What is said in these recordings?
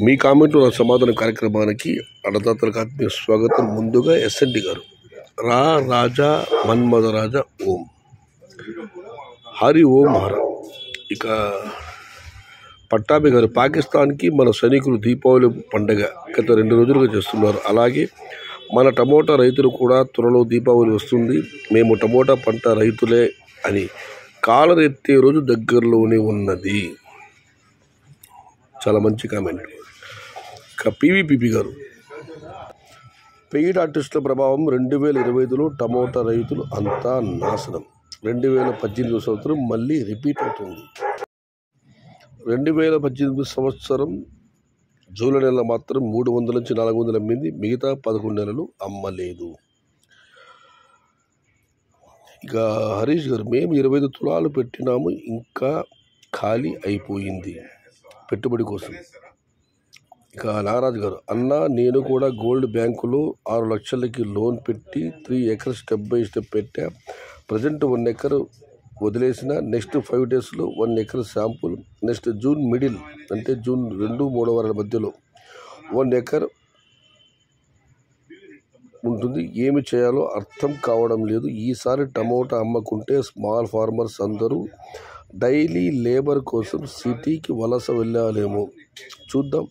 మీ కామెంట్లో నా సమాధానం కార్యక్రమానికి అన్నదాతలకు ఆత్మీయ స్వాగతం. ముందుగా ఎస్ఎన్డి గారు రాజా మన్మథ రాజా ఓం హరి ఓం హర. ఇక పట్టాభి గారు పాకిస్తాన్కి మన సైనికులు దీపావళి పండగ గత 2 రోజులుగా చేస్తున్నారు. అలాగే మన టమోటా రైతులు కూడా త్వరలో దీపావళి వస్తుంది, మేము టమోటా పంట రైతులే అని కాలరెత్తే రోజు దగ్గరలోనే ఉన్నది. చాలా మంచి కామెంట్. ఇక పివిపిపి గారు పెయిడ్ ఆర్టిస్టుల ప్రభావం 2025లో టమోటా రైతులు అంతా నాశనం. 2018 సంవత్సరం మళ్ళీ రిపీట్ అవుతుంది. 2018 సంవత్సరం జూలై నెల మాత్రం 300 నుంచి 400 అమ్మింది, మిగతా 11 నెలలు అమ్మలేదు. ఇక హరీష్ గారు మేము 25 తులాలు పెట్టినాము, ఇంకా ఖాళీ అయిపోయింది పెట్టుబడి కోసం. ఇక నాగరాజు గారు అన్న నేను కూడా గోల్డ్ బ్యాంకులో 6 లక్షలకి లోన్ పెట్టి 3 acres స్టెప్ బై స్టెప్ పెట్టా. ప్రజెంట్ 1 acre వదిలేసిన, next 5 daysలో 1 acre sample, next June middle అంటే జూన్ 2-3 వారాల మధ్యలో 1 acre ఉంటుంది. ఏమి చేయాలో అర్థం కావడం లేదు. ఈసారి టమోటా అమ్మకుంటే స్మాల్ ఫార్మర్స్ అందరూ డైలీ లేబర్ కోసం సిటీకి వలస వెళ్ళాలేమో, చూద్దాం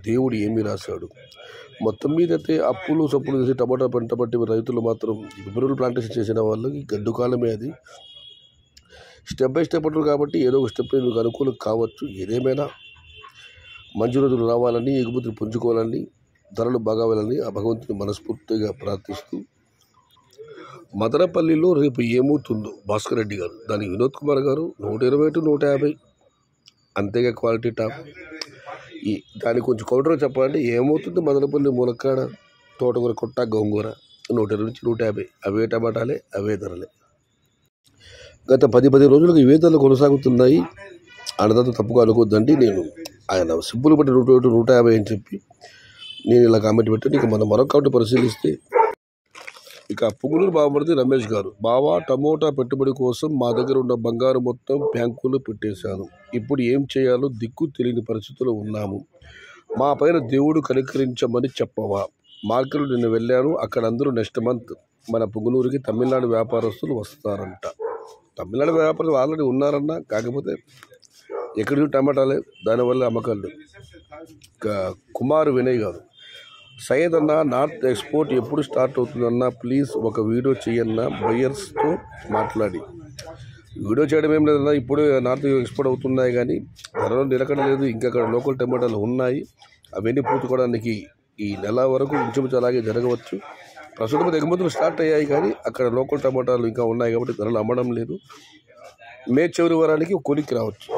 దేవుడు ఏమి రాశాడు. మొత్తం మీద అయితే అప్పులు సప్పులు చేసి టమాటా పంట పట్టి రైతులు మాత్రం ఫిబ్రవరి ప్లాంటేషన్ చేసిన వాళ్ళకి గడ్డు కాలమే అది. స్టెప్ బై స్టెప్ అంటారు కాబట్టి ఏదో ఒక స్టెప్ మీకు అనుకూలం కావచ్చు. ఏదేమైనా మంచి రోజులు రావాలని, ఎగుమతులు పుంజుకోవాలని, ధరలు బాగా వెళ్ళాలని ఆ భగవంతుని మనస్ఫూర్తిగా ప్రార్థిస్తూ, మదనపల్లిలో రేపు ఏమవుతుందో భాస్కర్ రెడ్డి గారు, దానికి వినోద్ కుమార్ గారు 120-150 అంతేగా క్వాలిటీ టాప్. దానికి కొంచెం కౌంటర్గా చెప్పాలంటే ఏమవుతుంది మదనపల్లి ములక్కాడ తోటకూర కొట్ట గోంగూర 120 నుంచి 150 అవే టమాటాలే అవే ధరలే. గత 10 రోజులుగా ఇవే ధరలు కొనసాగుతున్నాయి. అన్నదాత తప్పుగా అనుకోద్దండి. నేను ఆయన సింపుల్ బట్టి 120-150 అని చెప్పి నేను ఇలా కామెంట్ పెట్టాను. ఇక మనం మరొక కౌంటర్ పరిశీలిస్తే ఇక పుంగునూరు బావమరిది రమేష్ గారు బావా టమోటా పెట్టుబడి కోసం మా దగ్గర ఉన్న బంగారు మొత్తం బ్యాంకులో పెట్టేశాను. ఇప్పుడు ఏం చేయాలో దిక్కు తెలియని పరిస్థితుల్లో ఉన్నాము. మా పైన దేవుడు కనికరించమని చెప్పవా. మార్కెట్లో నేను వెళ్ళాను, అక్కడ అందరూ నెక్స్ట్ మంత్ మన పుంగునూరుకి తమిళనాడు వ్యాపారస్తులు వస్తారంట. తమిళనాడు వ్యాపారస్తులు ఆల్రెడీ ఉన్నారన్న, కాకపోతే ఎక్కడికి టమాటాలే, దానివల్ల అమ్మకాలు. ఇక కుమార్ వినయ్ గారు సయ్యద్ అన్న నార్త్ ఎక్స్పోర్ట్ ఎప్పుడు స్టార్ట్ అవుతుందన్న, ప్లీజ్ ఒక వీడియో చేయన్న బయర్స్తో మాట్లాడి. వీడియో చేయడం ఏం లేదన్నా, ఇప్పుడే నార్త్ ఎక్స్పోర్ట్ అవుతున్నాయి కానీ ధరలో నిలకడ లేదు. ఇంకా అక్కడ లోకల్ టమాటాలు ఉన్నాయి, అవన్నీ పూర్తుకోవడానికి ఈ నెల వరకు ఇంచుమించు అలాగే జరగవచ్చు. ప్రస్తుతం ఎగుమతులు స్టార్ట్ అయ్యాయి కానీ అక్కడ లోకల్ టమాటాలు ఇంకా ఉన్నాయి కాబట్టి ధరలు అమ్మడం లేదు. మే చివరి వారానికి కొలిక్కి రావచ్చు.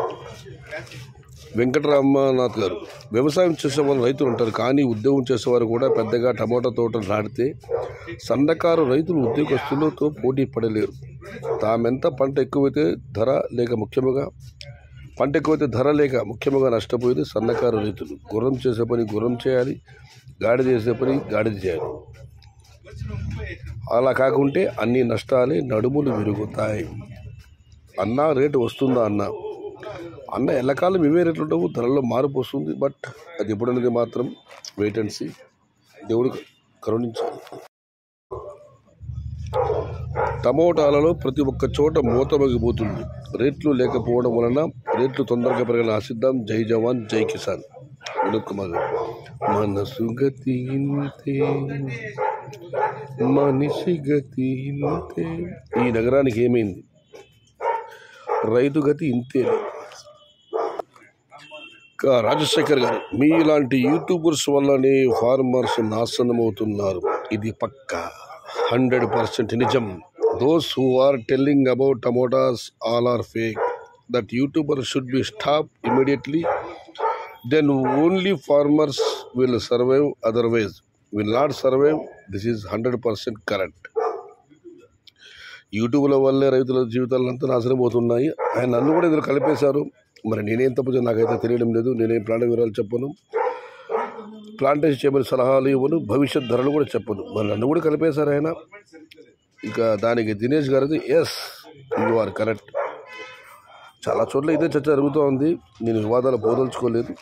వెంకటరామనాథ్ గారు వ్యవసాయం చేసేవాళ్ళు రైతులు ఉంటారు, కానీ ఉద్యోగం చేసేవారు కూడా పెద్దగా టమోటా తోటలు నాటితే సన్నకారు రైతులు ఉద్యోగస్తులతో పోటీ పడలేరు. తామెంత పంట ఎక్కువైతే ధర లేక ముఖ్యంగా నష్టపోయేది సన్నకారు రైతులు. గుర్రం చేసే పని గుర్రం చేయాలి, గాడిద చేసే పని గాడిద చేయాలి. అలా కాకుంటే అన్ని నష్టాలే, నడుములు విరుగుతాయి. అన్న రేటు వస్తుందా అన్న ఎల్లకాలం ఇవే రేట్లు ఉండవు, ధరల్లో మార్పు వస్తుంది. బట్ అది ఎప్పుడనేది మాత్రం వెయిట్ అండ్ సీ. దేవుడు కరుణించాలి. టమోటాలలో ప్రతి ఒక్క చోట మూతమగిపోతుంది. రేట్లు లేకపోవడం వలన రేట్లు తొందరగా పెరగాలని ఆశిద్దాం. జై జవాన్ జై కిసాన్. వినోద్ కుమార్ గారు మనసు గతి ఇంతే మనిషి గతి ఇంతే. ఈ నగరానికి ఏమైంది, రైతు గతి ఇంతే. రాజశేఖర్ గారు మీలాంటి యూట్యూబర్స్ వల్లనే ఫార్మర్స్ నాశనం అవుతున్నారు, ఇది పక్కా 100% నిజం. Those who are telling about tomatoes all are fake. That YouTuber should be stop immediately. Then only farmers will survive, otherwise will not survive. This is 100% correct. యూట్యూబ్ల వల్లే రైతుల జీవితాలంతా నాశనం అవుతున్నాయి. ఆయన నన్ను కూడా ఇందులో కలిపేశారు. మరి నేనేం తప్పు నాకైతే తెలియడం లేదు. నేనేం ప్లాంట్ వివరాలు చెప్పను, ప్లాంటేషన్ చేయమని సలహాలు ఇవ్వను, భవిష్యత్ ధరలు కూడా చెప్పను. మరి నన్ను కూడా కలిపేశారు ఆయన. ఇక దానికి దినేష్ గారిది ఎస్ యు ఆర్ కరెక్ట్. చాలా చోట్ల ఇదే చర్చ జరుగుతూ ఉంది. నేను వివాదాలు పోదలుచుకోలేదు.